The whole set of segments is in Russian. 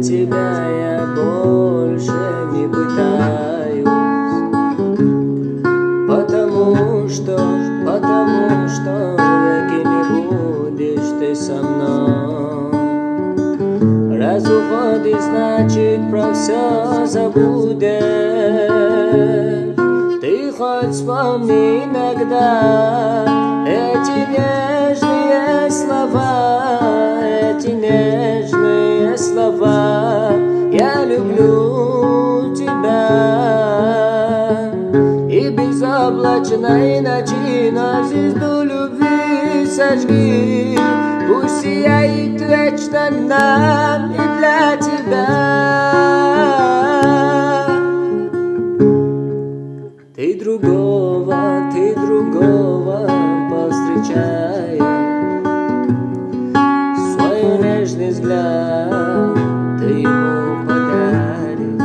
тебя я больше не пытаюсь, потому что веки не будешь ты со мной. Раз уходишь, значит про все забудешь. Ты хоть вспомни иногда эти нежные слова. Я люблю тебя. И безоблачной ночи на звезду любви сожги. Пусть сияет вечно нам и для тебя. Ты другого повстречаешь, свой нежный взгляд ты ему подаришь.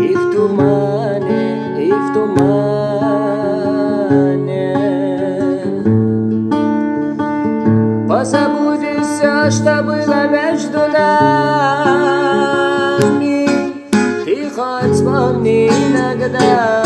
И в тумане позабудешь все, что было между нами. Ты хоть вспомни иногда